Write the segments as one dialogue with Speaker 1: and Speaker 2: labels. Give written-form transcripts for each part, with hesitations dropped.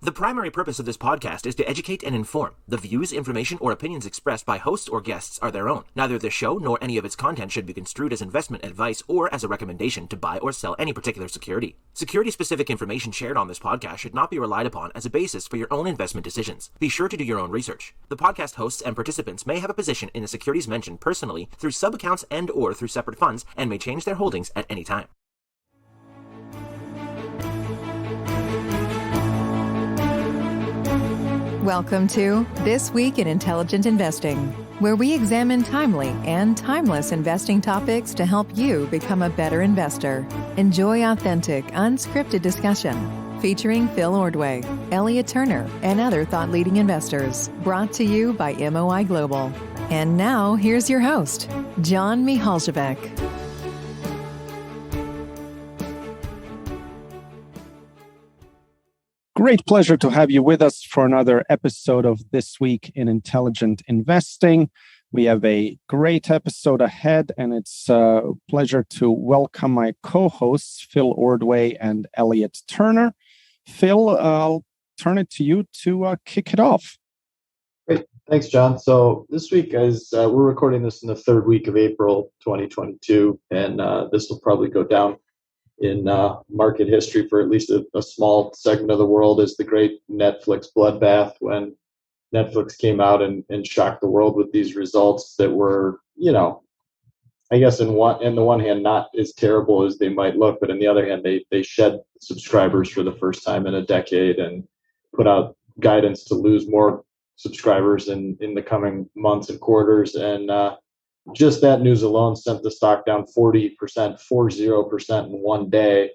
Speaker 1: The primary purpose of this podcast is to educate and inform. The views, information, or opinions expressed by hosts or guests are their own. Neither the show nor any of its content should be construed as investment advice or as a recommendation to buy or sell any particular security. Security-specific information shared on this podcast should not be relied upon as a basis for your own investment decisions. Be sure to do your own research. The podcast hosts and participants may have a position in the securities mentioned personally through sub-accounts and or through separate funds and may change their holdings at any time.
Speaker 2: Welcome to This Week in Intelligent Investing, where we examine timely and timeless investing topics to help you become a better investor. Enjoy authentic, unscripted discussion featuring Phil Ordway, Elliot Turner, and other thought-leading investors, brought to you by MOI Global. And now, here's your host, John Mihaljevic.
Speaker 3: Great pleasure to have you with us for another episode of This Week in Intelligent Investing. We have a great episode ahead, and it's a pleasure to welcome my co-hosts, Phil Ordway and Elliot Turner. Phil, I'll turn it to you to kick it off.
Speaker 4: Great. Thanks, John. So this week, as we're recording this in the third week of April 2022, and this will probably go down in market history for at least a small segment of the world, is the great Netflix bloodbath when Netflix came out and shocked the world with these results that were, I guess on the one hand, not as terrible as they might look, but on the other hand, they shed subscribers for the first time in a decade and put out guidance to lose more subscribers in the coming months and quarters. And just that news alone sent the stock down 40% in one day.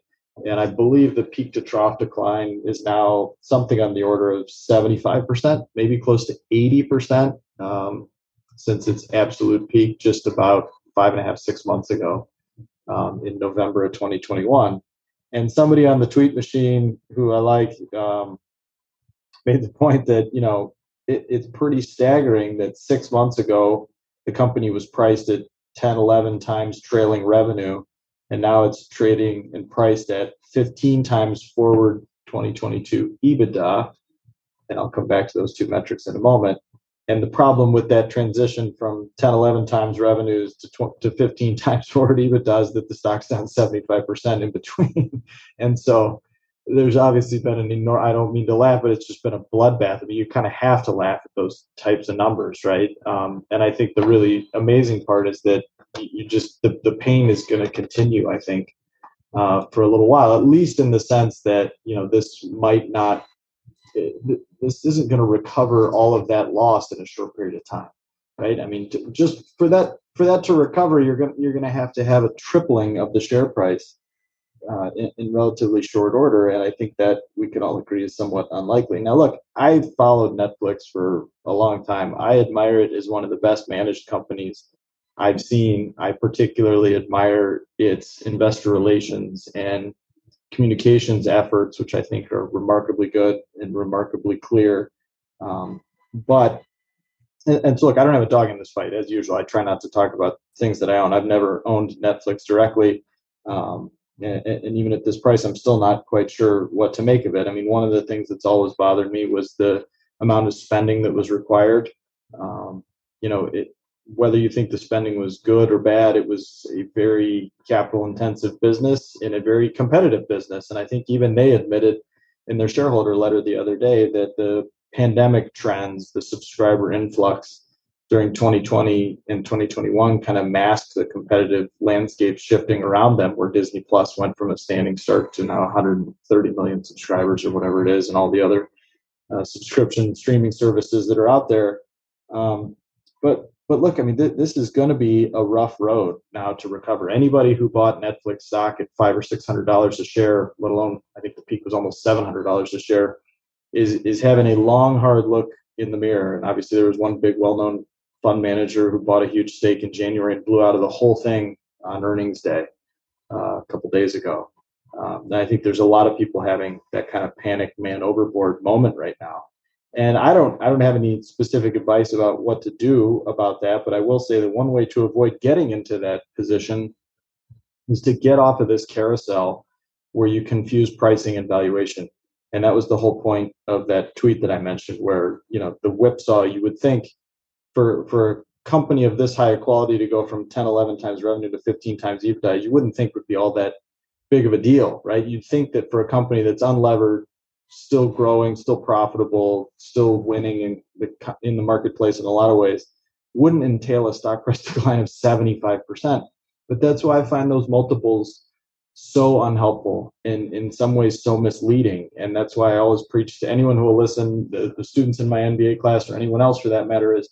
Speaker 4: And I believe the peak to trough decline is now something on the order of 75%, maybe close to 80%, since its absolute peak just about 5.5-6 months ago, in November of 2021. And somebody on the tweet machine who I like made the point that, it's pretty staggering that 6 months ago, the company was priced at 10, 11 times trailing revenue, and now it's trading and priced at 15 times forward 2022 EBITDA. And I'll come back to those two metrics in a moment. And the problem with that transition from 10, 11 times revenues to 15 times forward EBITDA is that the stock's down 75% in between. And so there's obviously been I don't mean to laugh, but it's just been a bloodbath. I mean, you kind of have to laugh at those types of numbers, right? And I think the really amazing part is that the pain is going to continue, I think, for a little while, at least in the sense that, this isn't going to recover all of that loss in a short period of time, right? I mean, just for that to recover, you're going to have a tripling of the share price in relatively short order, and I think that we could all agree is somewhat unlikely. Now, look, I've followed Netflix for a long time. I admire it as one of the best managed companies I've seen. I particularly admire its investor relations and communications efforts, which I think are remarkably good and remarkably clear. So look, I don't have a dog in this fight. As usual, I try not to talk about things that I own. I've never owned Netflix directly. And even at this price, I'm still not quite sure what to make of it. I mean, one of the things that's always bothered me was the amount of spending that was required. Whether you think the spending was good or bad, it was a very capital-intensive business in a very competitive business. And I think even they admitted in their shareholder letter the other day that the pandemic trends, the subscriber influx during 2020 and 2021 kind of masked the competitive landscape shifting around them, where Disney Plus went from a standing start to now 130 million subscribers or whatever it is, and all the other subscription streaming services that are out there. But look, I mean, this is going to be a rough road now to recover. Anybody who bought Netflix stock at $500 or $600 a share, let alone I think the peak was almost $700 a share, is having a long, hard look in the mirror. And obviously, there was one big, well-known fund manager who bought a huge stake in January and blew out of the whole thing on earnings day a couple days ago. And I think there's a lot of people having that kind of panic man overboard moment right now. And I don't have any specific advice about what to do about that, but I will say that one way to avoid getting into that position is to get off of this carousel where you confuse pricing and valuation. And that was the whole point of that tweet that I mentioned, where, the whipsaw, you would think for a company of this higher quality to go from 10, 11 times revenue to 15 times EBITDA, you wouldn't think would be all that big of a deal, right? You'd think that for a company that's unlevered, still growing, still profitable, still winning in the marketplace in a lot of ways, wouldn't entail a stock price decline of 75%. But that's why I find those multiples so unhelpful and in some ways so misleading. And that's why I always preach to anyone who will listen, the students in my MBA class or anyone else for that matter, is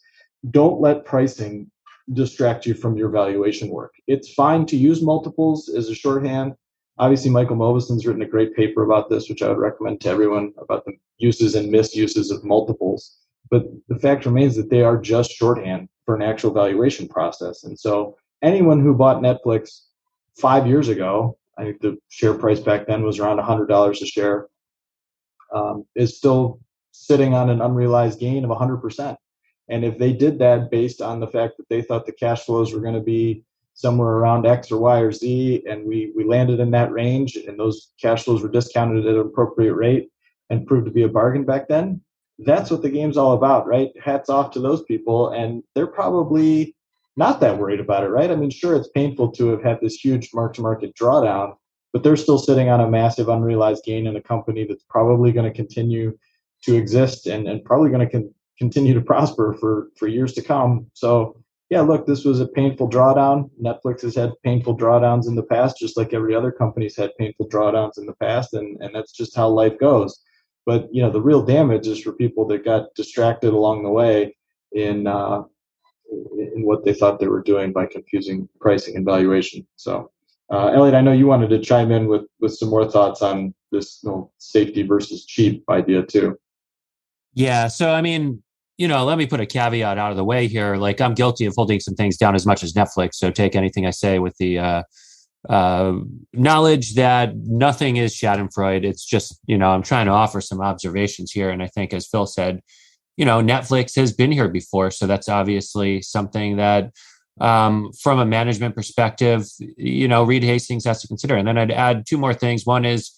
Speaker 4: don't let pricing distract you from your valuation work. It's fine to use multiples as a shorthand. Obviously, Michael Moveson's written a great paper about this, which I would recommend to everyone, about the uses and misuses of multiples. But the fact remains that they are just shorthand for an actual valuation process. And so anyone who bought Netflix 5 years ago, I think the share price back then was around $100 a share, is still sitting on an unrealized gain of 100%. And if they did that based on the fact that they thought the cash flows were going to be somewhere around X or Y or Z, and we landed in that range, and those cash flows were discounted at an appropriate rate and proved to be a bargain back then, that's what the game's all about, right? Hats off to those people, and they're probably not that worried about it, right? I mean, sure, it's painful to have had this huge mark-to-market drawdown, but they're still sitting on a massive unrealized gain in a company that's probably going to continue to exist and probably going to continue to prosper for years to come. So yeah, look, this was a painful drawdown. Netflix has had painful drawdowns in the past, just like every other company's had painful drawdowns in the past, and that's just how life goes. But the real damage is for people that got distracted along the way in what they thought they were doing by confusing pricing and valuation. So, Elliot, I know you wanted to chime in with some more thoughts on this safety versus cheap idea too.
Speaker 5: Yeah. So, I mean, let me put a caveat out of the way here. Like, I'm guilty of holding some things down as much as Netflix. So take anything I say with the knowledge that nothing is Schadenfreude. It's just, I'm trying to offer some observations here. And I think, as Phil said, Netflix has been here before. So that's obviously something that, from a management perspective, Reed Hastings has to consider. And then I'd add two more things. One is,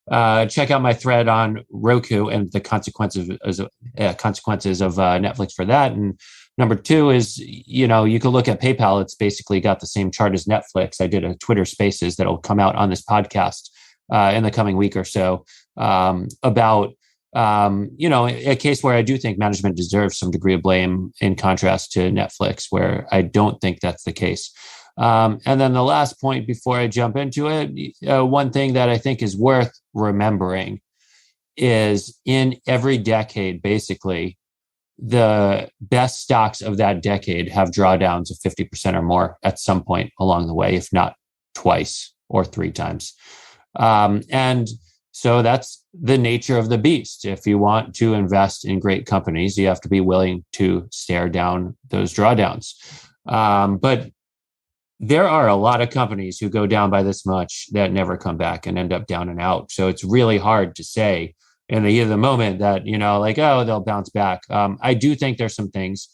Speaker 5: check out my thread on Roku and the consequences of Netflix for that. And number two is, you could look at PayPal. It's basically got the same chart as Netflix. I did a Twitter Spaces that'll come out on this podcast in the coming week or so about, a case where I do think management deserves some degree of blame, in contrast to Netflix, where I don't think that's the case. And then the last point before I jump into it, one thing that I think is worth remembering is, in every decade, basically, the best stocks of that decade have drawdowns of 50% or more at some point along the way, if not twice or three times. And so that's the nature of the beast. If you want to invest in great companies, you have to be willing to stare down those drawdowns. But there are a lot of companies who go down by this much that never come back and end up down and out. So it's really hard to say in the heat of the moment that, they'll bounce back. I do think there's some things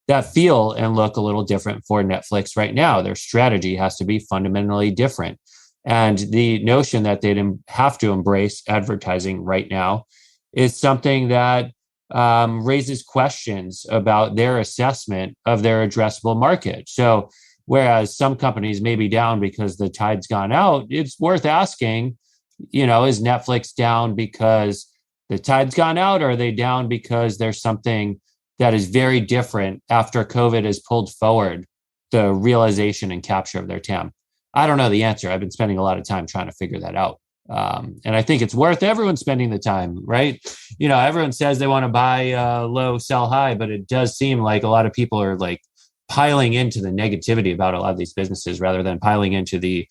Speaker 5: that feel and look a little different for Netflix right now. Their strategy has to be fundamentally different. And the notion that they'd have to embrace advertising right now is something that raises questions about their assessment of their addressable market. So whereas some companies may be down because the tide's gone out, it's worth asking, is Netflix down because the tide's gone out, or are they down because there's something that is very different after COVID has pulled forward the realization and capture of their TAM? I don't know the answer. I've been spending a lot of time trying to figure that out. And I think it's worth everyone spending the time, right? Everyone says they want to buy low, sell high, but it does seem like a lot of people are like piling into the negativity about a lot of these businesses rather than piling into the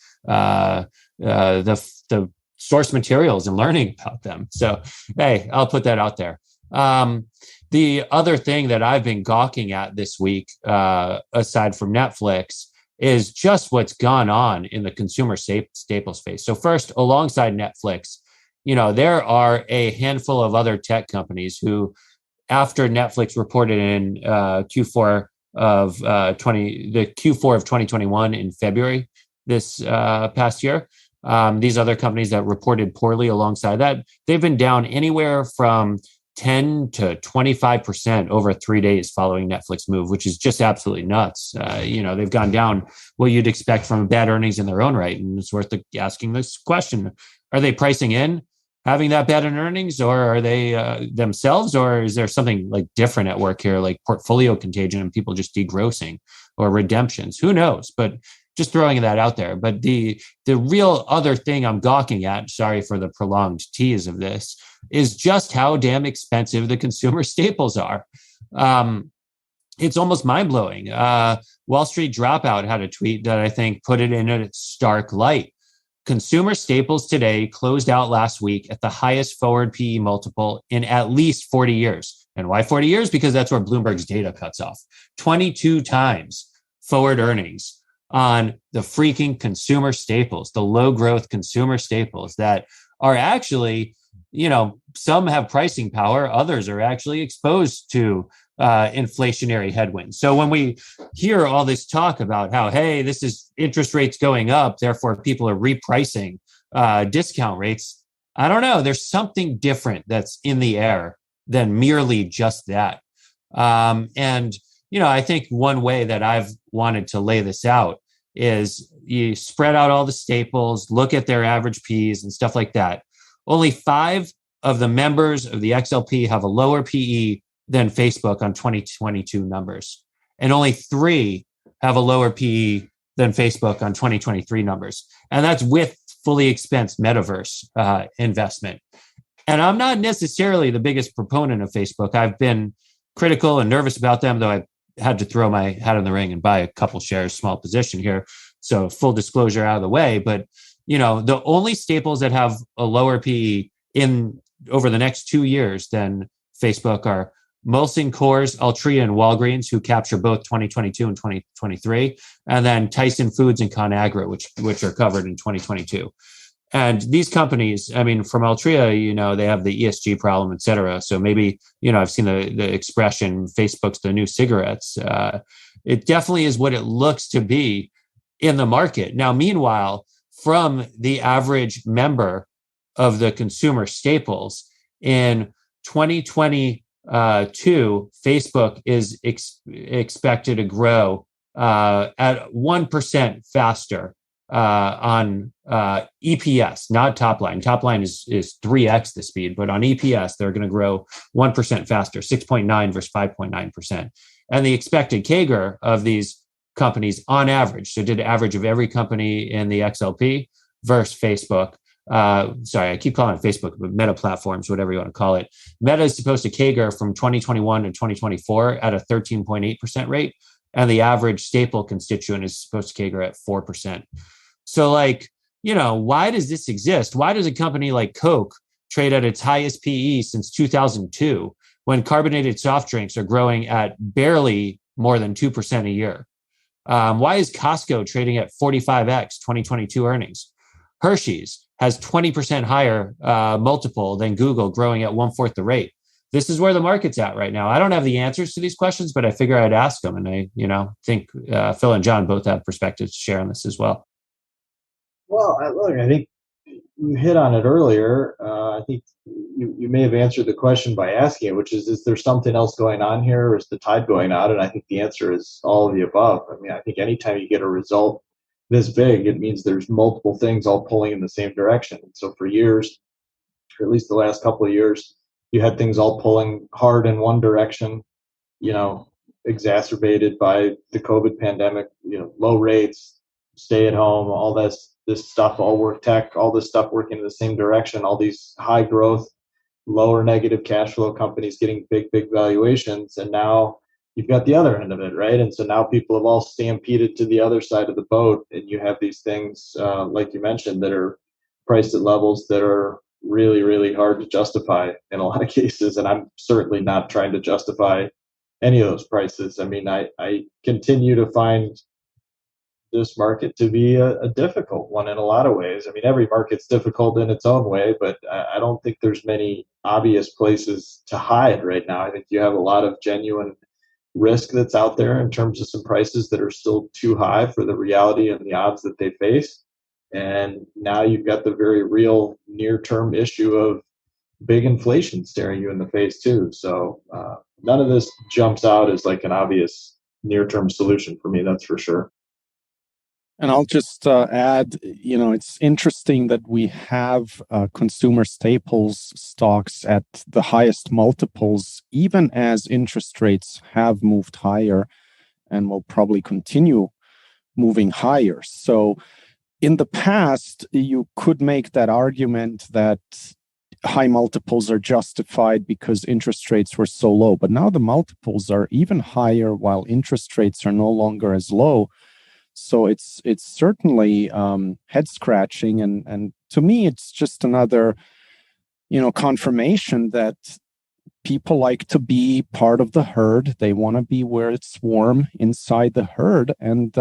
Speaker 5: source materials and learning about them. So, hey, I'll put that out there. The other thing that I've been gawking at this week, aside from Netflix, is just what's gone on in the consumer staple space. So first, alongside Netflix, there are a handful of other tech companies who, after Netflix reported in Q4 of 2021 in February this past year, these other companies that reported poorly alongside that, they've been down anywhere from 10 to 25% over 3 days following Netflix move, which is just absolutely nuts. They've gone down what you'd expect from bad earnings in their own right. And it's worth asking this question. Are they pricing in having that bad in earnings, or are they themselves, or is there something like different at work here, like portfolio contagion and people just degrossing or redemptions? Who knows? But just throwing that out there. But the real other thing I'm gawking at, sorry for the prolonged tease of this, is just how damn expensive the consumer staples are. It's almost mind-blowing. Wall Street Dropout had a tweet that I think put it in a stark light. Consumer staples today closed out last week at the highest forward PE multiple in at least 40 years. And why 40 years? Because that's where Bloomberg's data cuts off. 22 times forward earnings on the freaking consumer staples, the low growth consumer staples that are actually, some have pricing power, others are actually exposed to inflationary headwinds. So when we hear all this talk about how, hey, this is interest rates going up, therefore people are repricing discount rates, I don't know. There's something different that's in the air than merely just that. I think one way that I've wanted to lay this out is you spread out all the staples, look at their average Ps and stuff like that. Only 5 of the members of the XLP have a lower PE than Facebook on 2022 numbers. And only 3 have a lower PE than Facebook on 2023 numbers. And that's with fully expensed metaverse investment. And I'm not necessarily the biggest proponent of Facebook. I've been critical and nervous about them, though I had to throw my hat in the ring and buy a couple shares, small position here. So full disclosure out of the way. But, the only staples that have a lower PE over the next 2 years than Facebook are Molson Coors, Altria, and Walgreens, who capture both 2022 and 2023, and then Tyson Foods and ConAgra, which are covered in 2022. And these companies, from Altria, they have the ESG problem, et cetera. So maybe, I've seen the expression, Facebook's the new cigarettes. It definitely is what it looks to be in the market. Now, meanwhile, from the average member of the consumer staples in 2022, Facebook is expected to grow at 1% faster on EPS, not top line. Top line is 3x the speed, but on EPS, they're going to grow 1% faster, 6.9 versus 5.9%. And the expected CAGR of these companies on average, so did average of every company in the XLP versus Facebook. Sorry, I keep calling it Facebook, but Meta platforms, whatever you want to call it. Meta is supposed to CAGR from 2021 to 2024 at a 13.8% rate. And the average staple constituent is supposed to CAGR at 4%. So why does this exist? Why does a company like Coke trade at its highest PE since 2002 when carbonated soft drinks are growing at barely more than 2% a year? Why is Costco trading at 45x 2022 earnings? Hershey's has 20% higher multiple than Google, growing at 1/4 the rate. This is where the market's at right now. I don't have the answers to these questions, but I figure I'd ask them. And I, think Phil and John both have perspectives to share on this as well.
Speaker 4: Well, I think you hit on it earlier. I think you may have answered the question by asking it, which is there something else going on here, or is the tide going out? And I think the answer is all of the above. I think anytime you get a result this big, it means there's multiple things all pulling in the same direction. And so for years, or at least the last couple of years, you had things all pulling hard in one direction, exacerbated by the COVID pandemic, low rates, stay at home, all this stuff, all work tech, all this stuff working in the same direction, all these high growth, lower negative cash flow companies getting big valuations. And now you've got the other end of it, right? And so now people have all stampeded to the other side of the boat, and you have these things, like you mentioned, that are priced at levels that are really, really hard to justify in a lot of cases. And I'm certainly not trying to justify any of those prices. I continue to find this market to be a difficult one in a lot of ways. Every market's difficult in its own way, but I don't think there's many obvious places to hide right now. I think you have a lot of genuine risk that's out there in terms of some prices that are still too high for the reality and the odds that they face. And now you've got the very real near-term issue of big inflation staring you in the face too. So none of this jumps out as like an obvious near-term solution for me, that's for sure.
Speaker 3: And I'll just add, it's interesting that we have consumer staples stocks at the highest multiples, even as interest rates have moved higher and will probably continue moving higher. So in the past, you could make that argument that high multiples are justified because interest rates were so low. But now the multiples are even higher while interest rates are no longer as low. So it's certainly head scratching, and to me, it's just another, confirmation that people like to be part of the herd. They want to be where it's warm inside the herd, and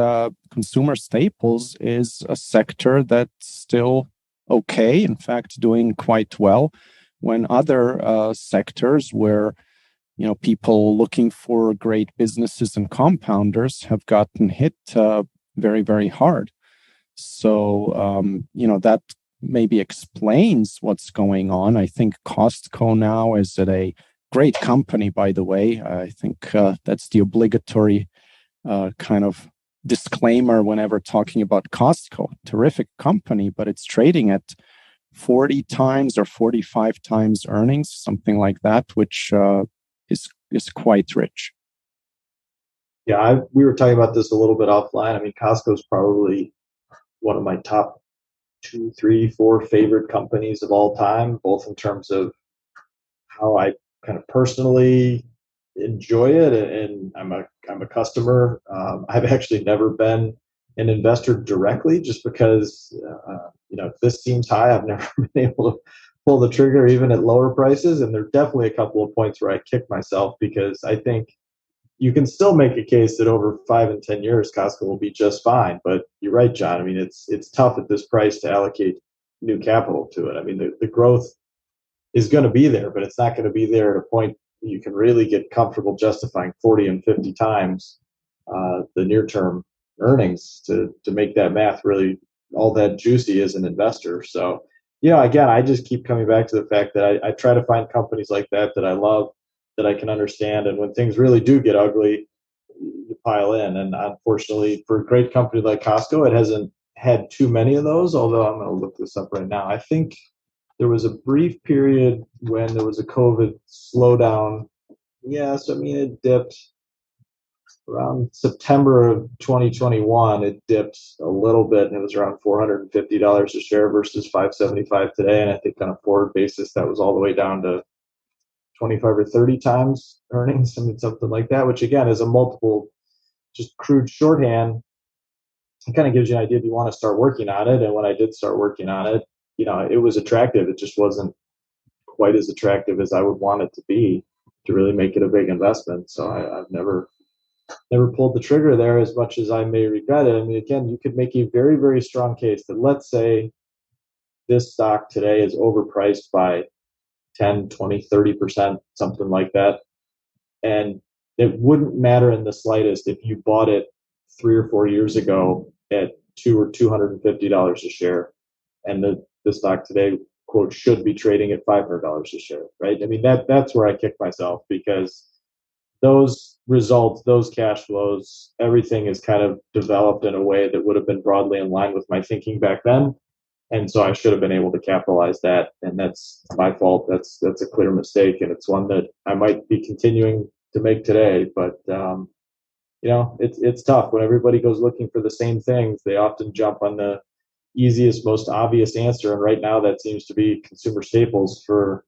Speaker 3: consumer staples is a sector that's still okay. In fact, doing quite well, when other sectors where people looking for great businesses and compounders have gotten hit very, very hard. So, that maybe explains what's going on. I think Costco now is at a great company, by the way. I think that's the obligatory kind of disclaimer whenever talking about Costco. Terrific company, but it's trading at 40 times or 45 times earnings, something like that, which is quite rich.
Speaker 4: Yeah, we were talking about this a little bit offline. I mean, Costco's probably one of my top 2, 3, 4 favorite companies of all time, both in terms of how I kind of personally enjoy it, and I'm a customer. I've actually never been an investor directly, just because if this seems high, I've never been able to pull the trigger even at lower prices. And there are definitely a couple of points where I kick myself, because I think you can still make a case that over 5 and 10 years, Costco will be just fine. But you're right, John. I mean, it's tough at this price to allocate new capital to it. I mean, the growth is going to be there, but it's not going to be there at a point you can really get comfortable justifying 40 and 50 times the near-term earnings to make that math really all that juicy as an investor. So, again, I just keep coming back to the fact that I try to find companies like that I love, that I can understand. And when things really do get ugly, you pile in. And unfortunately, for a great company like Costco, it hasn't had too many of those, although I'm going to look this up right now. I think there was a brief period when there was a COVID slowdown. Yes, I mean, it dipped around September of 2021. It dipped a little bit, and it was around $450 a share versus $575 today. And I think on a forward basis, that was all the way down to 25 or 30 times earnings. I mean, something like that, which again is a multiple, just crude shorthand. It kind of gives you an idea if you want to start working on it. And when I did start working on it, it was attractive. It just wasn't quite as attractive as I would want it to be to really make it a big investment. So I've never pulled the trigger there, as much as I may regret it. I mean, again, you could make a very, very strong case that, let's say this stock today is overpriced by 10, 20, 30%, something like that. And it wouldn't matter in the slightest if you bought it 3 or 4 years ago at $200 or $250 a share, and the stock today, quote, should be trading at $500 a share, right? I mean, that's where I kick myself, because those results, those cash flows, everything is kind of developed in a way that would have been broadly in line with my thinking back then. And so I should have been able to capitalize that. And that's my fault. That's a clear mistake. And it's one that I might be continuing to make today. But, it's tough when everybody goes looking for the same things. They often jump on the easiest, most obvious answer. And right now that seems to be consumer staples for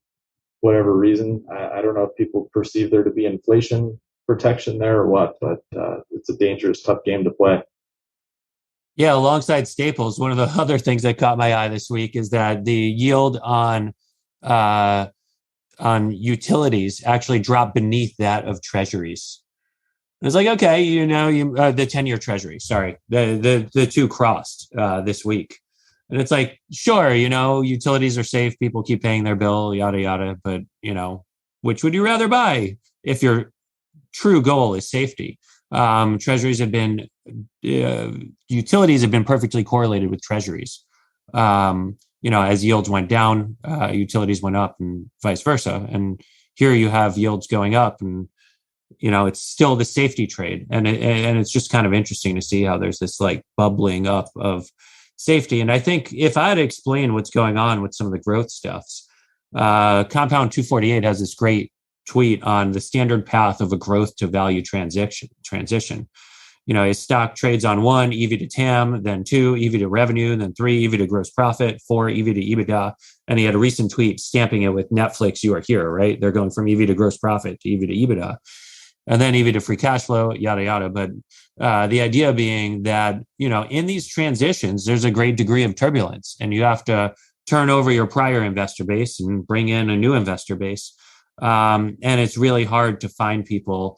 Speaker 4: whatever reason. I don't know if people perceive there to be inflation protection there or what, but it's a dangerous, tough game to play.
Speaker 5: Yeah, alongside staples, one of the other things that caught my eye this week is that the yield on utilities actually dropped beneath that of treasuries. It's like, okay, the 10-year treasury, sorry, the two crossed this week. And it's like, sure, utilities are safe. People keep paying their bill, yada, yada. But, which would you rather buy if your true goal is safety? Utilities have been perfectly correlated with treasuries. As yields went down, utilities went up and vice versa. And here you have yields going up, and it's still the safety trade, and it's just kind of interesting to see how there's this like bubbling up of safety. And I think if I had to explain what's going on with some of the growth stuffs, Compound 248 has this great tweet on the standard path of a growth to value transition. His stock trades on 1, EV to TAM, then 2, EV to revenue, then 3, EV to gross profit, 4, EV to EBITDA. And he had a recent tweet stamping it with Netflix, you are here, right? They're going from EV to gross profit to EV to EBITDA, and then EV to free cash flow, yada, yada. But the idea being that, in these transitions, there's a great degree of turbulence, and you have to turn over your prior investor base and bring in a new investor base. And it's really hard to find people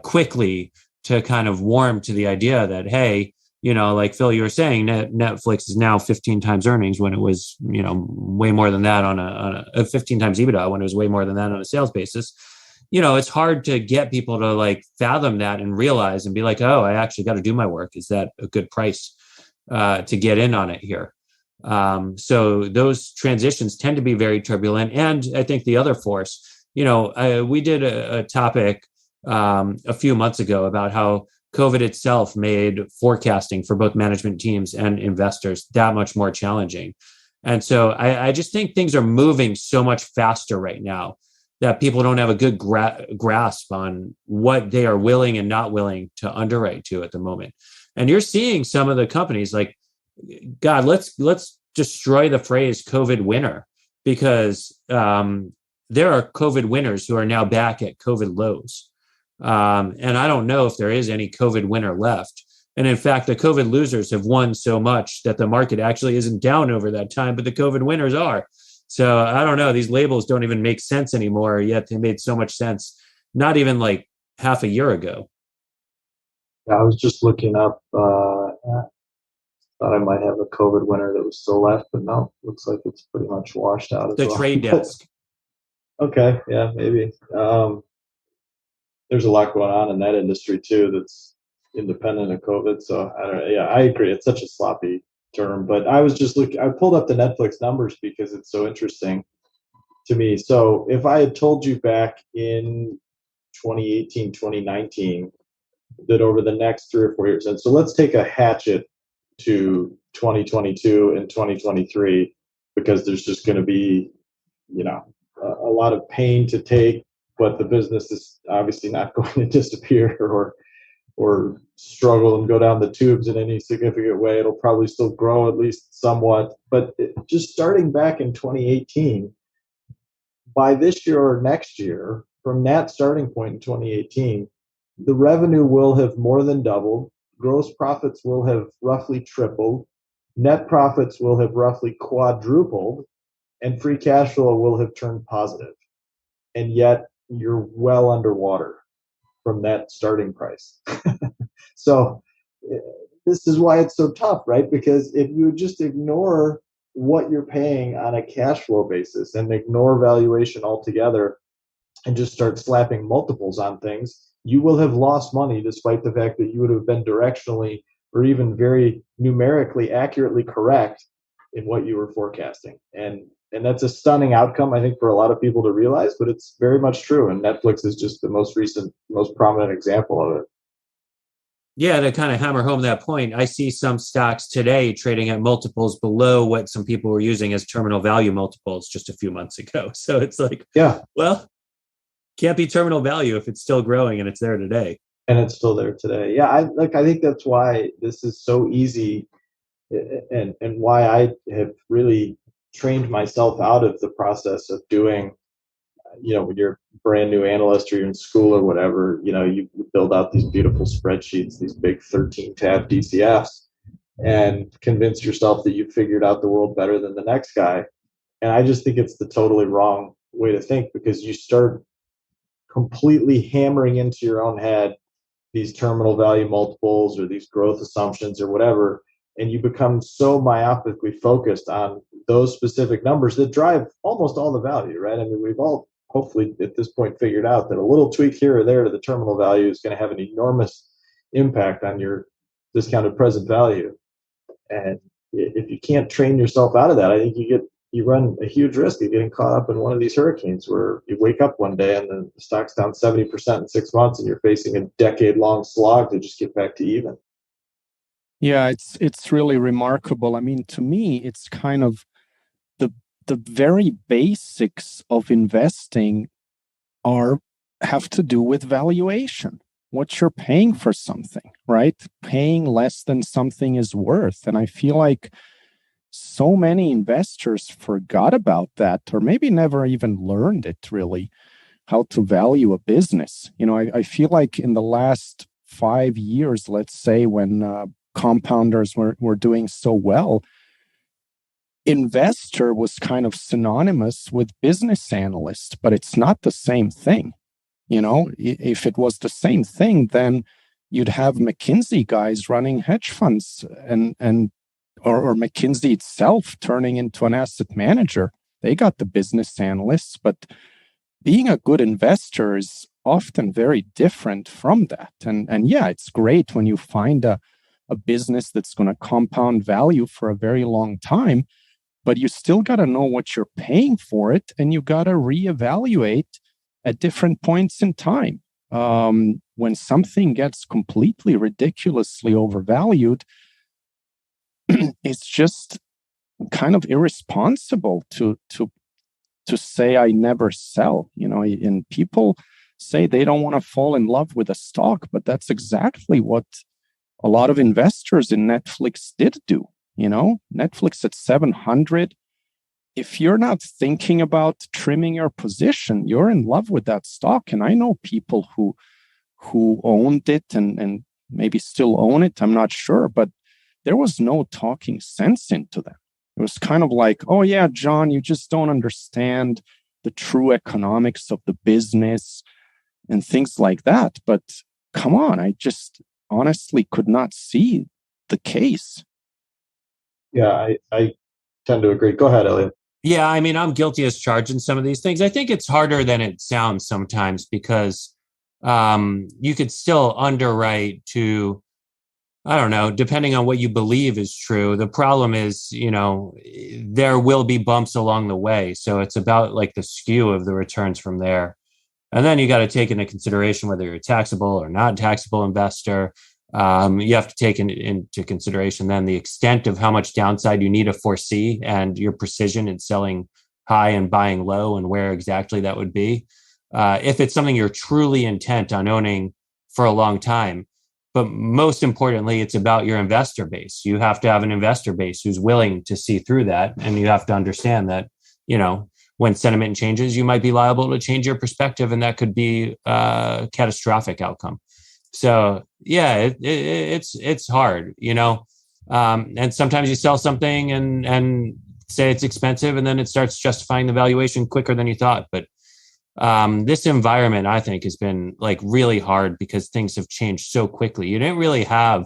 Speaker 5: quickly to kind of warm to the idea that, hey, like Phil, you were saying, Netflix is now 15 times earnings when it was, way more than that on a 15 times EBITDA when it was way more than that on a sales basis. It's hard to get people to like fathom that and realize and be like, oh, I actually got to do my work. Is that a good price to get in on it here? So those transitions tend to be very turbulent. And I think the other force, we did a topic a few months ago about how COVID itself made forecasting for both management teams and investors that much more challenging. And so I just think things are moving so much faster right now that people don't have a good grasp on what they are willing and not willing to underwrite to at the moment. And you're seeing some of the companies like, God, let's destroy the phrase COVID winner, because there are COVID winners who are now back at COVID lows. And I don't know if there is any COVID winner left. And in fact, the COVID losers have won so much that the market actually isn't down over that time, but the COVID winners are. So I don't know. These labels don't even make sense anymore, yet they made so much sense not even like half a year ago.
Speaker 4: I was just looking up, thought I might have a COVID winner that was still left, but no, looks like it's pretty much washed out.
Speaker 5: The trade desk.
Speaker 4: Okay, yeah, maybe. There's a lot going on in that industry too that's independent of COVID. So I don't know. Yeah, I agree. It's such a sloppy term, but I was just looking, I pulled up the Netflix numbers because it's so interesting to me. So if I had told you back in 2018, 2019, that over the next 3 or 4 years, and so let's take a hatchet to 2022 and 2023, because there's just going to be, a lot of pain to take, but the business is obviously not going to disappear or struggle and go down the tubes in any significant way. It'll probably still grow at least somewhat. But just starting back in 2018, by this year or next year, from that starting point in 2018, the revenue will have more than doubled. Gross profits will have roughly tripled. Net profits will have roughly quadrupled. And free cash flow will have turned positive. And yet you're well underwater from that starting price. So this is why it's so tough, right? Because if you just ignore what you're paying on a cash flow basis and ignore valuation altogether and just start slapping multiples on things, you will have lost money despite the fact that you would have been directionally or even very numerically accurately correct in what you were forecasting. And that's a stunning outcome, I think, for a lot of people to realize, but it's very much true. And Netflix is just the most recent, most prominent example of it.
Speaker 5: Yeah, to kind of hammer home that point, I see some stocks today trading at multiples below what some people were using as terminal value multiples just a few months ago. So it's like,
Speaker 4: yeah,
Speaker 5: well, can't be terminal value if it's still growing and it's there today.
Speaker 4: And it's still there today. Yeah, I think that's why this is so easy, and why I have really trained myself out of the process of doing, when you're a brand new analyst or you're in school or whatever, you build out these beautiful spreadsheets, these big 13-tab DCFs, and convince yourself that you've figured out the world better than the next guy. And I just think it's the totally wrong way to think, because you start completely hammering into your own head these terminal value multiples or these growth assumptions or whatever, and you become so myopically focused on those specific numbers that drive almost all the value, right? I mean, we've all hopefully at this point figured out that a little tweak here or there to the terminal value is going to have an enormous impact on your discounted present value. And if you can't train yourself out of that, I think you run a huge risk of getting caught up in one of these hurricanes where you wake up one day and the stock's down 70% in 6 months and you're facing a decade-long slog to just get back to even.
Speaker 3: Yeah, it's really remarkable. I mean, to me, it's kind of the very basics of investing have to do with valuation. What you're paying for something, right? Paying less than something is worth. And I feel like so many investors forgot about that, or maybe never even learned it really, how to value a business. I feel like in the last 5 years, let's say, when compounders were doing so well, investor was kind of synonymous with business analyst, but it's not the same thing. If it was the same thing, then you'd have McKinsey guys running hedge funds or McKinsey itself turning into an asset manager. They got the business analysts, but being a good investor is often very different from that. And yeah, it's great when you find a business that's going to compound value for a very long time, but you still got to know what you're paying for it, and you got to reevaluate at different points in time. When something gets completely ridiculously overvalued, it's just kind of irresponsible to say I never sell. And people say they don't want to fall in love with a stock, but that's exactly what a lot of investors in Netflix did do. Netflix at 700. If you're not thinking about trimming your position, you're in love with that stock. And I know people who owned it and maybe still own it. I'm not sure, but there was no talking sense into them. It was kind of like, oh yeah, John, you just don't understand the true economics of the business and things like that. But come on, I just honestly could not see the case.
Speaker 4: Yeah, I tend to agree. Go ahead, Elliot.
Speaker 5: Yeah, I mean, I'm guilty as charged in some of these things. I think it's harder than it sounds sometimes because you could still underwrite to, I don't know, depending on what you believe is true. The problem is, there will be bumps along the way. So it's about like the skew of the returns from there. And then you got to take into consideration whether you're a taxable or not taxable investor. You have to take into consideration then the extent of how much downside you need to foresee and your precision in selling high and buying low and where exactly that would be. If it's something you're truly intent on owning for a long time. But most importantly, it's about your investor base. You have to have an investor base who's willing to see through that. And you have to understand that, when sentiment changes, you might be liable to change your perspective, and that could be a catastrophic outcome. So yeah, it's hard, and sometimes you sell something and say it's expensive, and then it starts justifying the valuation quicker than you thought. But this environment, I think, has been like really hard because things have changed so quickly. You didn't really have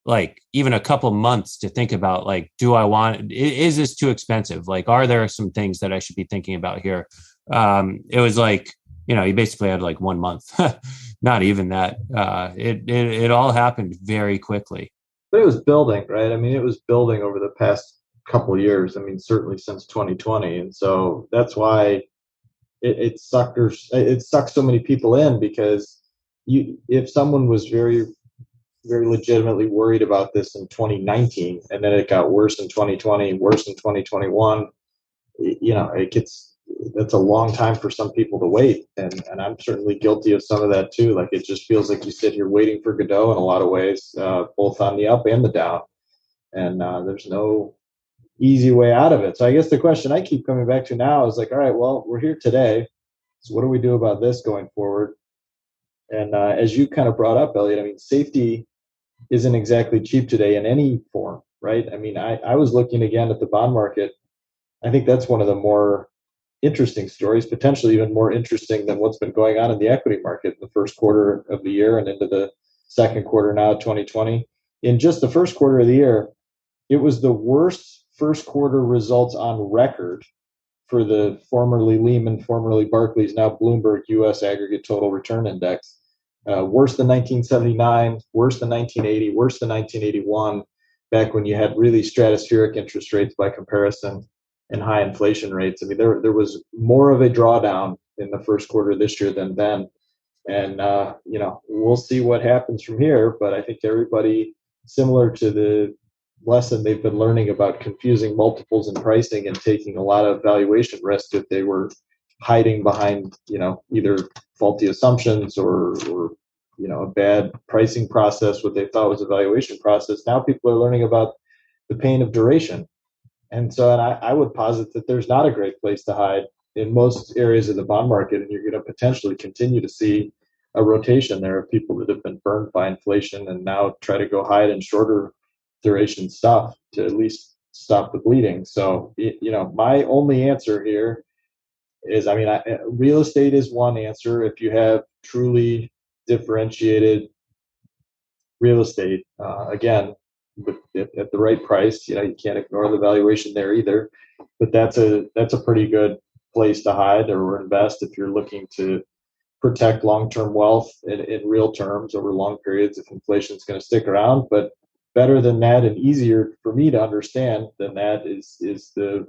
Speaker 5: like even a couple months to think about, like, is this too expensive? Like, are there some things that I should be thinking about here? It was like, you basically had like 1 month, not even that. It all happened very quickly.
Speaker 4: But it was building, right? I mean, it was building over the past couple of years. I mean, certainly since 2020. And so that's why it sucked so many people in, because if someone was very, very legitimately worried about this in 2019, and then it got worse in 2020, worse in 2021, that's a long time for some people to wait. And I'm certainly guilty of some of that too. Like, it just feels like you sit here waiting for Godot in a lot of ways, both on the up and the down. And there's no easy way out of it. So I guess the question I keep coming back to now is like, all right, well, we're here today. So what do we do about this going forward? And as you kind of brought up, Elliot, I mean, safety isn't exactly cheap today in any form, right? I mean, I was looking again at the bond market. I think that's one of the more interesting stories, potentially even more interesting than what's been going on in the equity market in the first quarter of the year and into the second quarter now, 2020. In just the first quarter of the year, it was the worst first quarter results on record for the formerly Lehman, formerly Barclays, now Bloomberg U.S. Aggregate Total Return Index. Worse than 1979, worse than 1980, worse than 1981. back when you had really stratospheric interest rates by comparison and high inflation rates. I mean, there was more of a drawdown in the first quarter this year than then. And, we'll see what happens from here. But I think everybody, similar to the lesson they've been learning about confusing multiples and pricing and taking a lot of valuation risk if they were hiding behind, either faulty assumptions or a bad pricing process, what they thought was a valuation process. Now people are learning about the pain of duration. And so, and I would posit that there's not a great place to hide in most areas of the bond market, and you're going to potentially continue to see a rotation there of people that have been burned by inflation and now try to go hide in shorter duration stuff to at least stop the bleeding. So, my only answer here is, real estate is one answer. If you have truly differentiated real estate, again, at the right price, you can't ignore the valuation there either. But that's a pretty good place to hide or invest if you're looking to protect long-term wealth in real terms over long periods if inflation is going to stick around. But better than that and easier for me to understand than that is the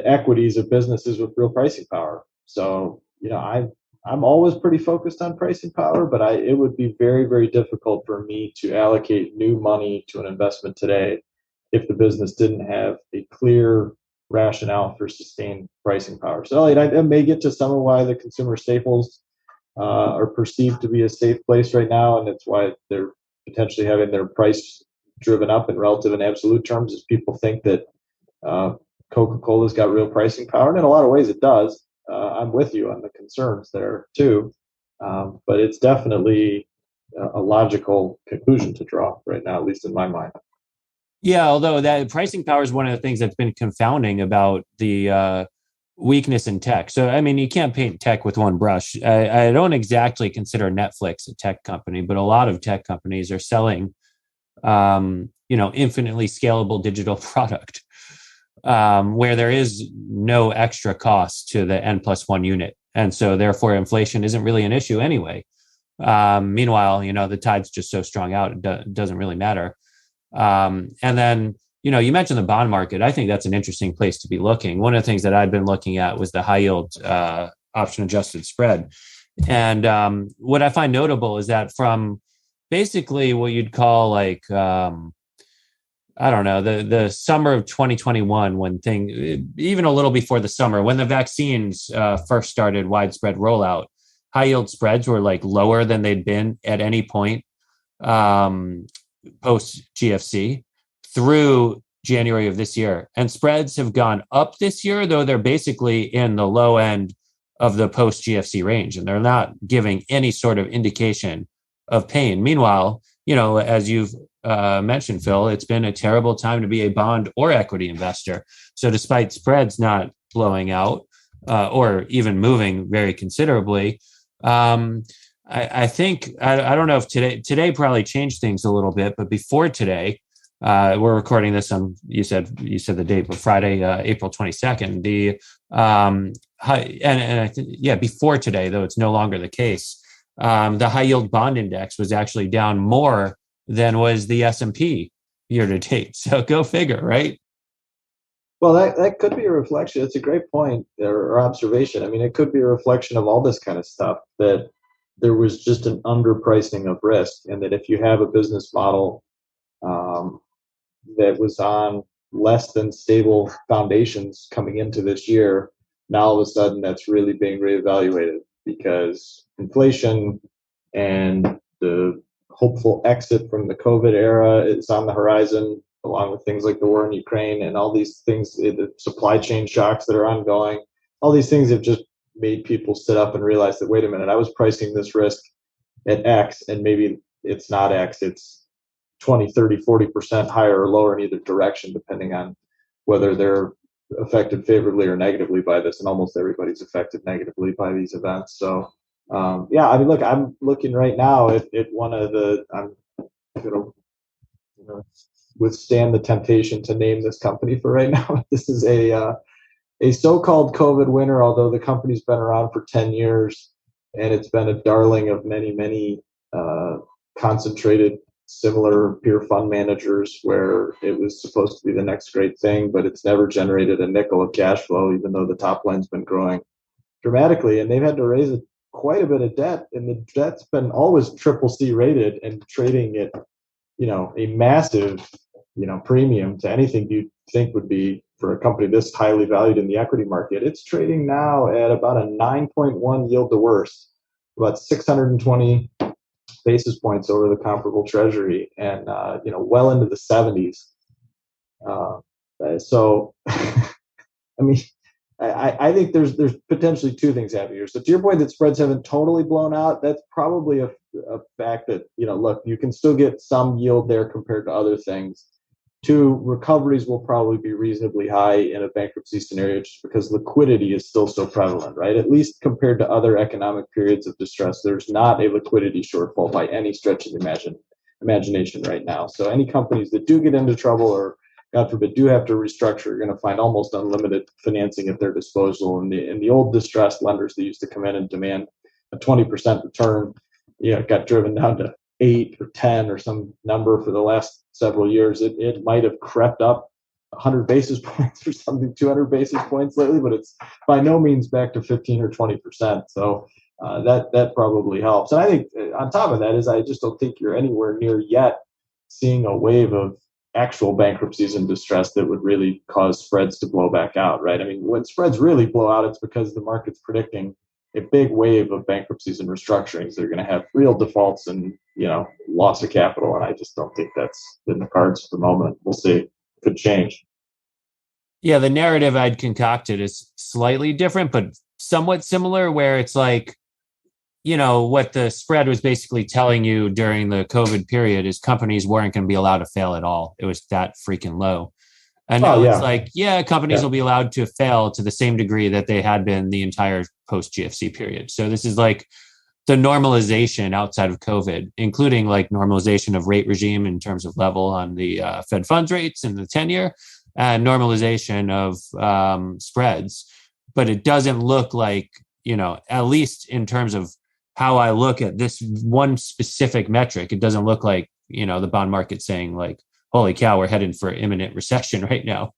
Speaker 4: equities of businesses with real pricing power. So, I'm always pretty focused on pricing power, but it would be very, very difficult for me to allocate new money to an investment today if the business didn't have a clear rationale for sustained pricing power. So, Elliot, I may get to some of why the consumer staples are perceived to be a safe place right now, and it's why they're potentially having their price driven up in relative and absolute terms, as people think that Coca-Cola's got real pricing power, and in a lot of ways it does. I'm with you on the concerns there too, but it's definitely a logical conclusion to draw right now, at least in my mind.
Speaker 5: Yeah, although that pricing power is one of the things that's been confounding about the weakness in tech. So, you can't paint tech with one brush. I don't exactly consider Netflix a tech company, but a lot of tech companies are selling, infinitely scalable digital product where there is no extra cost to the N+1 unit. And so therefore inflation isn't really an issue anyway. Meanwhile, the tide's just so strong out, it doesn't really matter. And then, you mentioned the bond market. I think that's an interesting place to be looking. One of the things that I'd been looking at was the high yield option adjusted spread. And what I find notable is that from basically what you'd call the summer of 2021, when even a little before the summer, when the vaccines first started widespread rollout, high yield spreads were lower than they'd been at any point post GFC through January of this year. And spreads have gone up this year, though they're basically in the low end of the post GFC range, and they're not giving any sort of indication of pain. Meanwhile, as you've mentioned, Phil, it's been a terrible time to be a bond or equity investor. So despite spreads not blowing out or even moving very considerably, I think, I don't know if today probably changed things a little bit, but before today, we're recording this on, you said the date, but Friday, April 22nd, before today, though it's no longer the case, the high yield bond index was actually down more than was the S&P year to date. So go figure, right?
Speaker 4: Well, that could be a reflection. It's a great point or observation. It could be a reflection of all this kind of stuff, that there was just an underpricing of risk, and that if you have a business model that was on less than stable foundations coming into this year, now all of a sudden that's really being reevaluated because inflation and the hopeful exit from the COVID era is on the horizon, along with things like the war in Ukraine and all these things, the supply chain shocks that are ongoing. All these things have just made people sit up and realize that, wait a minute, I was pricing this risk at X, and maybe it's not X, it's 20, 30, 40% higher or lower in either direction, depending on whether they're affected favorably or negatively by this. And almost everybody's affected negatively by these events. So, look, I'm looking right now at one of the, I'm going to withstand the temptation to name this company for right now. This is a so-called COVID winner, although the company's been around for 10 years and it's been a darling of many, many concentrated similar peer fund managers where it was supposed to be the next great thing, but it's never generated a nickel of cash flow, even though the top line's been growing dramatically. And they've had to raise quite a bit of debt, and the debt's been always triple C rated and trading at, a massive, premium to anything you'd think would be for a company this highly valued in the equity market. It's trading now at about a 9.1 yield to worst, about 620 basis points over the comparable treasury, and well into the 70s. So I mean, I think there's potentially two things happening here. So to your point that spreads haven't totally blown out, that's probably a fact that, look, you can still get some yield there compared to other things. Two, recoveries will probably be reasonably high in a bankruptcy scenario just because liquidity is still so prevalent, right? At least compared to other economic periods of distress, there's not a liquidity shortfall by any stretch of the imagination right now. So any companies that do get into trouble or, God forbid, do have to restructure, are going to find almost unlimited financing at their disposal. And the old distressed lenders that used to come in and demand a 20% return, got driven down to 8 or 10 or some number for the last several years. It might have crept up 100 basis points or something, 200 basis points lately, but it's by no means back to 15 or 20%. So that probably helps. And I think on top of that is I just don't think you're anywhere near yet seeing a wave of actual bankruptcies and distress that would really cause spreads to blow back out, right? I mean, when spreads really blow out, it's because the market's predicting a big wave of bankruptcies and restructurings. They're going to have real defaults and, loss of capital. And I just don't think that's in the cards for the moment. We'll see. Could change.
Speaker 5: Yeah, the narrative I'd concocted is slightly different, but somewhat similar, where it's like, what the spread was basically telling you during the COVID period is companies weren't going to be allowed to fail at all. It was that freaking low. And now it's like, companies will be allowed to fail to the same degree that they had been the entire post-GFC period. So this is like the normalization outside of COVID, including like normalization of rate regime in terms of level on the Fed funds rates and the 10-year, and normalization of spreads. But it doesn't look like, at least in terms of how I look at this one specific metric, it doesn't look like, the bond market saying like, holy cow, we're heading for imminent recession right now.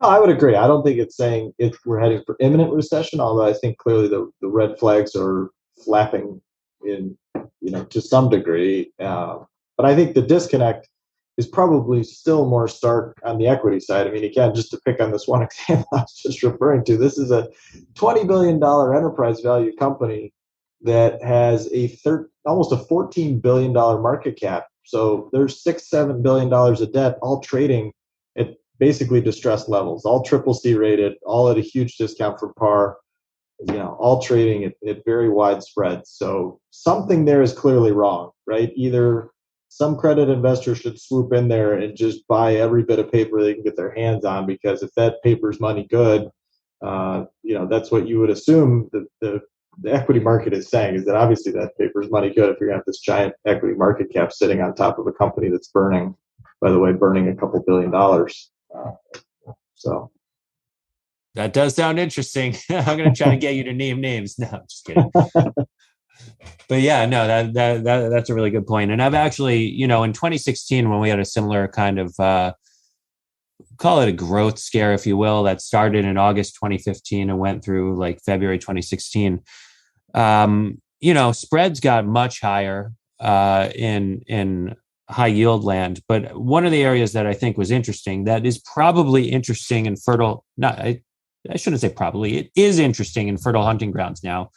Speaker 4: I would agree. I don't think it's saying we're heading for imminent recession, although I think clearly the red flags are flapping in, to some degree. But I think the disconnect is probably still more stark on the equity side. I mean, again, just to pick on this one example I was just referring to, this is a $20 billion enterprise value company that has almost a $14 billion market cap. So there's $6-7 billion of debt, all trading at basically distressed levels, all triple C rated, all at a huge discount for par, all trading at very wide spreads. So something there is clearly wrong, right? Either some credit investor should swoop in there and just buy every bit of paper they can get their hands on, because if that paper's money good, that's what you would assume the equity market is saying, is that obviously that paper's money good if you're going to have this giant equity market cap sitting on top of a company that's burning a couple $1 billion. So
Speaker 5: that does sound interesting. I'm going to try to get you to name names. No, I'm just kidding. But yeah, no, that's a really good point. And I've actually, in 2016, when we had a similar kind of, call it a growth scare, if you will, that started in August 2015 and went through like February 2016. Spreads got much higher in high yield land. But one of the areas that I think was interesting, that is probably interesting in fertile, I shouldn't say probably, it is interesting in fertile hunting grounds now,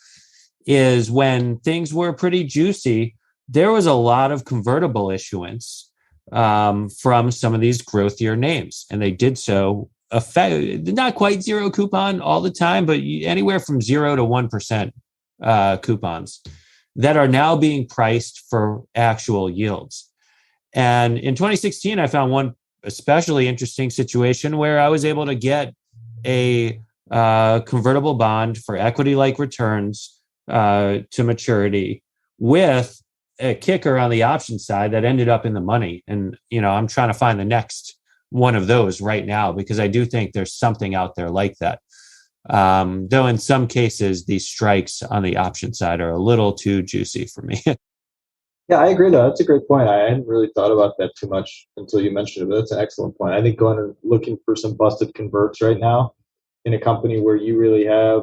Speaker 5: is when things were pretty juicy, there was a lot of convertible issuance from some of these growthier names. And they did so, not quite zero coupon all the time, but anywhere from 0 to 1% coupons that are now being priced for actual yields. And in 2016, I found one especially interesting situation where I was able to get a convertible bond for equity-like returns to maturity with a kicker on the option side that ended up in the money. And, I'm trying to find the next one of those right now, because I do think there's something out there like that. Though in some cases, these strikes on the option side are a little too juicy for me.
Speaker 4: Yeah, I agree though. That's a great point. I hadn't really thought about that too much until you mentioned it, but that's an excellent point. I think going and looking for some busted converts right now in a company where you really have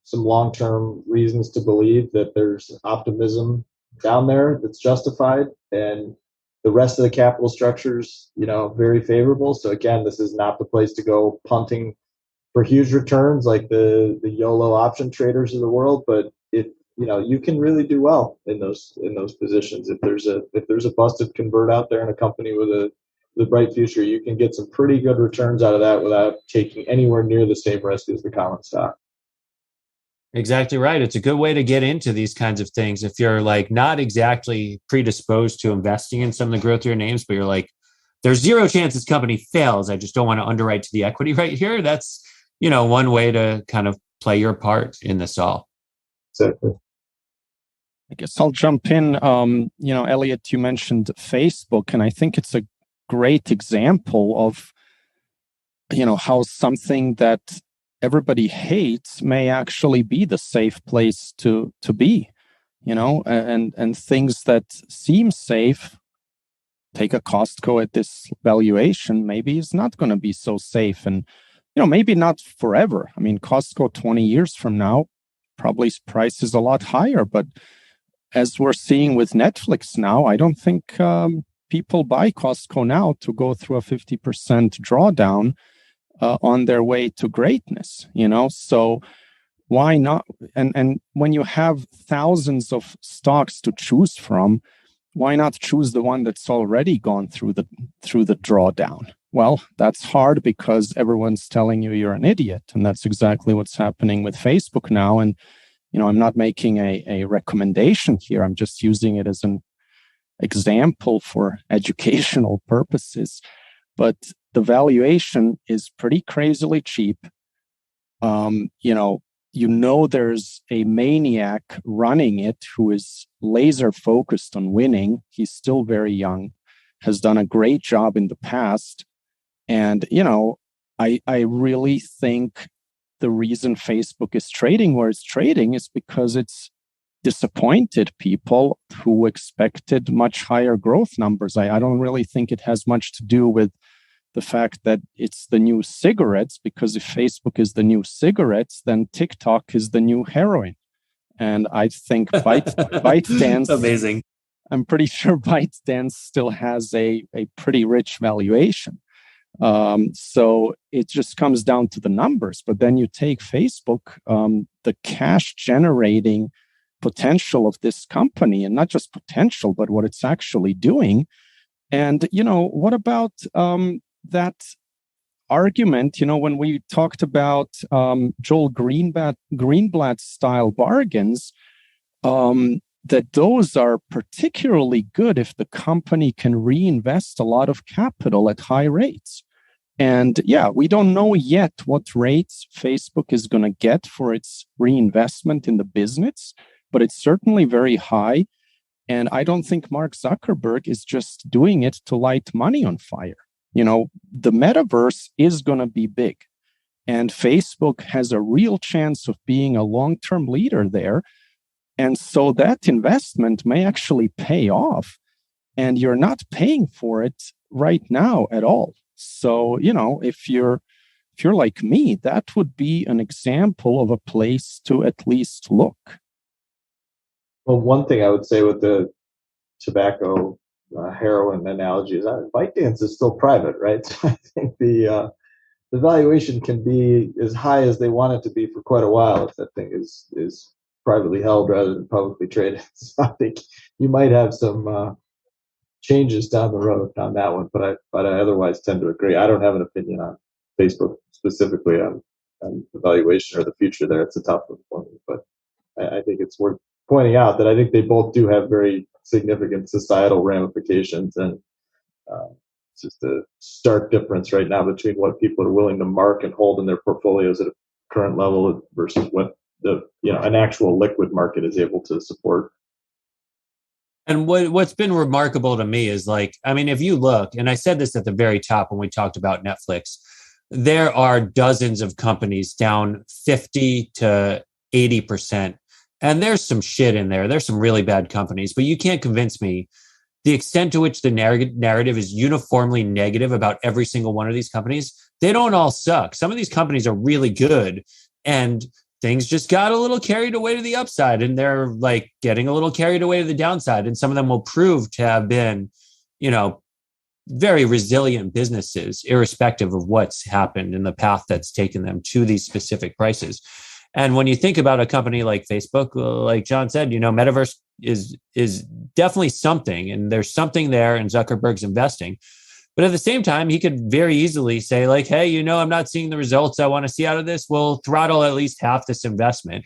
Speaker 4: some long-term reasons to believe that there's optimism down there that's justified, and the rest of the capital structures, very favorable. So again, this is not the place to go punting for huge returns like the YOLO option traders of the world, but you can really do well in those positions. If there's a busted convert out there in a company with a bright future, you can get some pretty good returns out of that without taking anywhere near the same risk as the common stock.
Speaker 5: Exactly right. It's a good way to get into these kinds of things. If you're like not exactly predisposed to investing in some of the growth of your names, but you're like, there's zero chance this company fails. I just don't want to underwrite to the equity right here. That's, one way to kind of play your part in this all.
Speaker 4: Exactly.
Speaker 3: I guess I'll jump in. Elliot, you mentioned Facebook, and I think it's a great example of, how something that everybody hates may actually be the safe place to be, and things that seem safe, take a Costco at this valuation, maybe is not going to be so safe. And, maybe not forever. I mean, Costco 20 years from now, probably price is a lot higher. But as we're seeing with Netflix now, I don't think people buy Costco now to go through a 50% drawdown on their way to greatness, So why not? And when you have thousands of stocks to choose from, why not choose the one that's already gone through the drawdown? Well, that's hard because everyone's telling you you're an idiot. And that's exactly what's happening with Facebook now. And, I'm not making a recommendation here. I'm just using it as an example for educational purposes. But the valuation is pretty crazily cheap. There's a maniac running it who is laser focused on winning. He's still very young, has done a great job in the past. And, I really think the reason Facebook is trading where it's trading is because it's disappointed people who expected much higher growth numbers. I don't really think it has much to do with the fact that it's the new cigarettes, because if Facebook is the new cigarettes, then TikTok is the new heroin. And I think ByteDance,
Speaker 5: amazing.
Speaker 3: I'm pretty sure ByteDance still has a pretty rich valuation. So it just comes down to the numbers. But then you take Facebook, the cash generating potential of this company, and not just potential, but what it's actually doing. And, what about that argument, when we talked about Joel Greenblatt style bargains, that those are particularly good if the company can reinvest a lot of capital at high rates. And we don't know yet what rates Facebook is going to get for its reinvestment in the business, but it's certainly very high. And I don't think Mark Zuckerberg is just doing it to light money on fire. The metaverse is going to be big, and Facebook has a real chance of being a long-term leader there. And so that investment may actually pay off, and you're not paying for it right now at all. So, if you're like me, that would be an example of a place to at least look.
Speaker 4: Well, one thing I would say with the tobacco heroin analogy is that ByteDance is still private, right? So I think the valuation can be as high as they want it to be for quite a while if that thing is privately held rather than publicly traded. So I think you might have some changes down the road on that one, but I otherwise tend to agree. I don't have an opinion on Facebook specifically on the valuation or the future there. It's a tough one for me, but I think it's worth pointing out that I think they both do have very significant societal ramifications, and it's just a stark difference right now between what people are willing to mark and hold in their portfolios at a current level versus what an actual liquid market is able to support.
Speaker 5: And what's been remarkable to me is if you look, and I said this at the very top when we talked about Netflix, there are dozens of companies down 50 to 80%. And there's some shit in there. There's some really bad companies, but you can't convince me the extent to which the narrative is uniformly negative about every single one of these companies. They don't all suck. Some of these companies are really good, and things just got a little carried away to the upside, and they're like getting a little carried away to the downside. And some of them will prove to have been, very resilient businesses, irrespective of what's happened in the path that's taken them to these specific prices. And when you think about a company like Facebook, like John said, metaverse is definitely something, and there's something there, and Zuckerberg's investing. But at the same time, he could very easily say, like, hey, I'm not seeing the results I want to see out of this. We'll throttle at least half this investment.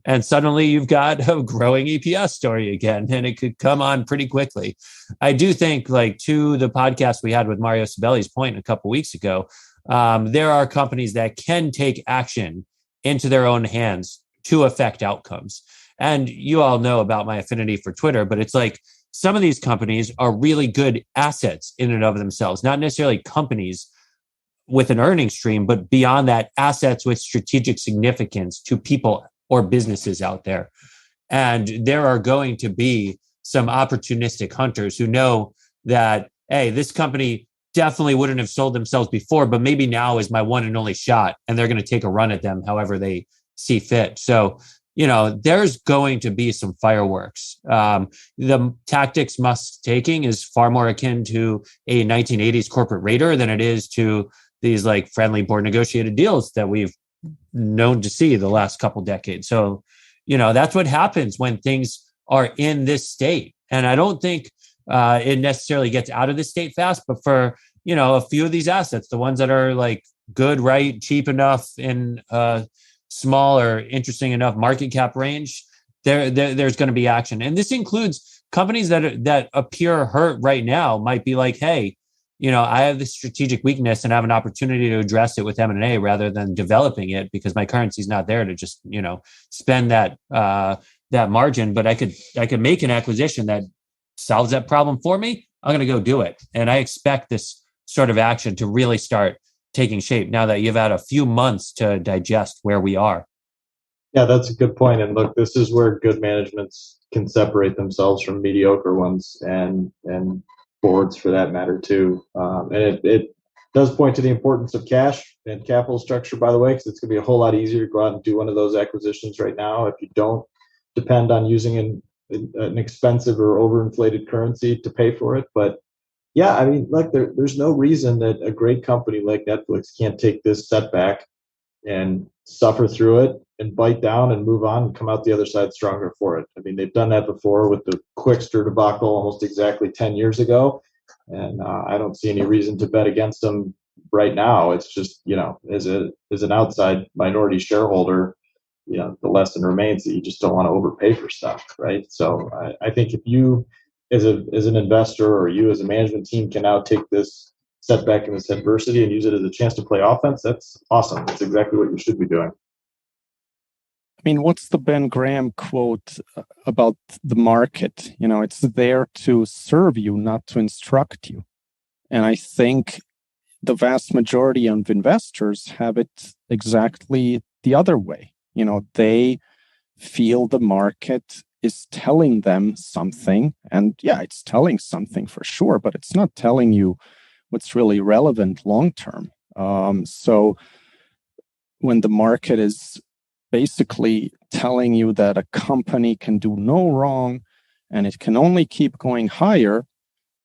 Speaker 5: And suddenly you've got a growing EPS story again, and it could come on pretty quickly. I do think, like, to the podcast we had with Mario Sabelli's point a couple of weeks ago, there are companies that can take action into their own hands to affect outcomes. And you all know about my affinity for Twitter, but it's like some of these companies are really good assets in and of themselves, not necessarily companies with an earning stream, but beyond that, assets with strategic significance to people or businesses out there. And there are going to be some opportunistic hunters who know that, hey, this company definitely wouldn't have sold themselves before, but maybe now is my one and only shot, and they're going to take a run at them however they see fit. So, there's going to be some fireworks. The tactics Musk's taking is far more akin to a 1980s corporate raider than it is to these like friendly board negotiated deals that we've known to see the last couple decades. So, that's what happens when things are in this state. And I don't think it necessarily gets out of this state fast, but for, a few of these assets, the ones that are like good, right, cheap enough in small or interesting enough market cap range, there's going to be action. And this includes companies that appear hurt right now might be like, hey, I have this strategic weakness and I have an opportunity to address it with M&A rather than developing it because my currency is not there to just, spend that margin. But I could make an acquisition that solves that problem for me. I'm going to go do it. And I expect this sort of action to really start taking shape now that you've had a few months to digest where we are.
Speaker 4: Yeah, that's a good point. And look, this is where good managements can separate themselves from mediocre ones and boards for that matter too. And it does point to the importance of cash and capital structure, by the way, because it's going to be a whole lot easier to go out and do one of those acquisitions right now if you don't depend on using an expensive or overinflated currency to pay for it. But yeah, I mean, like there's no reason that a great company like Netflix can't take this setback and suffer through it and bite down and move on and come out the other side stronger for it. I mean, they've done that before with the Quickster debacle almost exactly 10 years ago. And I don't see any reason to bet against them right now. It's just, as an outside minority shareholder, the lesson remains that you just don't want to overpay for stuff, right? So I think if you, as an investor, or you as a management team, can now take this setback and this adversity and use it as a chance to play offense, that's awesome. That's exactly what you should be doing.
Speaker 3: I mean, what's the Ben Graham quote about the market? It's there to serve you, not to instruct you. And I think the vast majority of investors have it exactly the other way. They feel the market is telling them something. And yeah, it's telling something for sure, but it's not telling you what's really relevant long term. So when the market is basically telling you that a company can do no wrong and it can only keep going higher,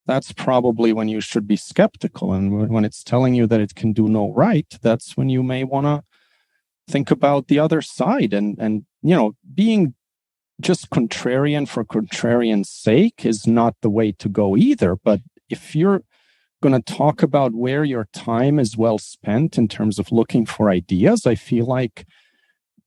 Speaker 3: that's probably when you should be skeptical. And when it's telling you that it can do no right, that's when you may want to think about the other side. And being just contrarian for contrarian's sake is not the way to go either. But if you're going to talk about where your time is well spent in terms of looking for ideas, I feel like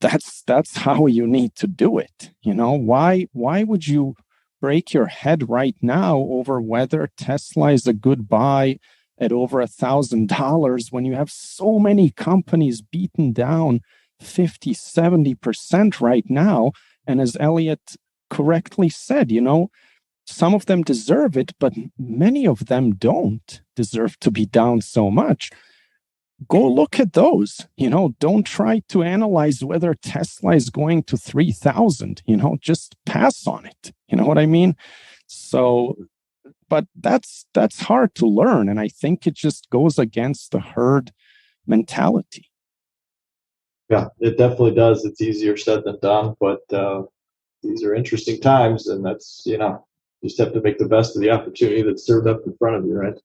Speaker 3: that's how you need to do it. Why would you break your head right now over whether Tesla is a good buy at over $1,000 when you have so many companies beaten down 50, 70% right now? And as Elliot correctly said, some of them deserve it, but many of them don't deserve to be down so much. go look at those. Don't try to analyze whether Tesla is going to 3,000. Just pass on it. You know what I mean? So, but that's hard to learn, and I think it just goes against the herd mentality.
Speaker 4: Yeah, it definitely does. It's easier said than done, but these are interesting times, and that's, just have to make the best of the opportunity that's served up in front of you, right?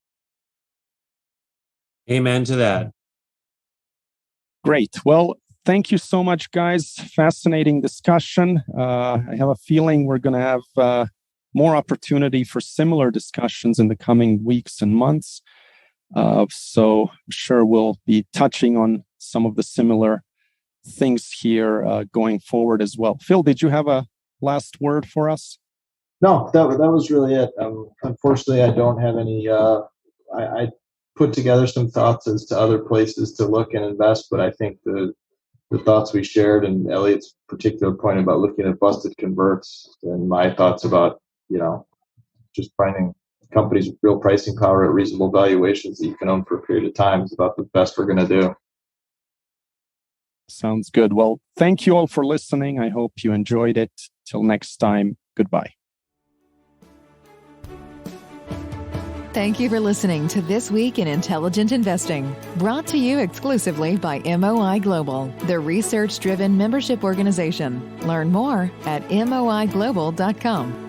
Speaker 5: Amen to that.
Speaker 3: Great. Well, thank you so much, guys. Fascinating discussion. I have a feeling we're going to have more opportunity for similar discussions in the coming weeks and months. So I'm sure we'll be touching on some of the similar things here going forward as well. Phil, did you have a last word for us?
Speaker 4: No, that was really it. Unfortunately, I don't have any. I put together some thoughts as to other places to look and invest, but I think the thoughts we shared and Elliot's particular point about looking at busted converts and my thoughts about, just finding companies with real pricing power at reasonable valuations that you can own for a period of time is about the best we're going to do.
Speaker 3: Sounds good. Well, thank you all for listening. I hope you enjoyed it. Till next time, goodbye.
Speaker 2: Thank you for listening to This Week in Intelligent Investing, brought to you exclusively by MOI Global, the research-driven membership organization. Learn more at moiglobal.com.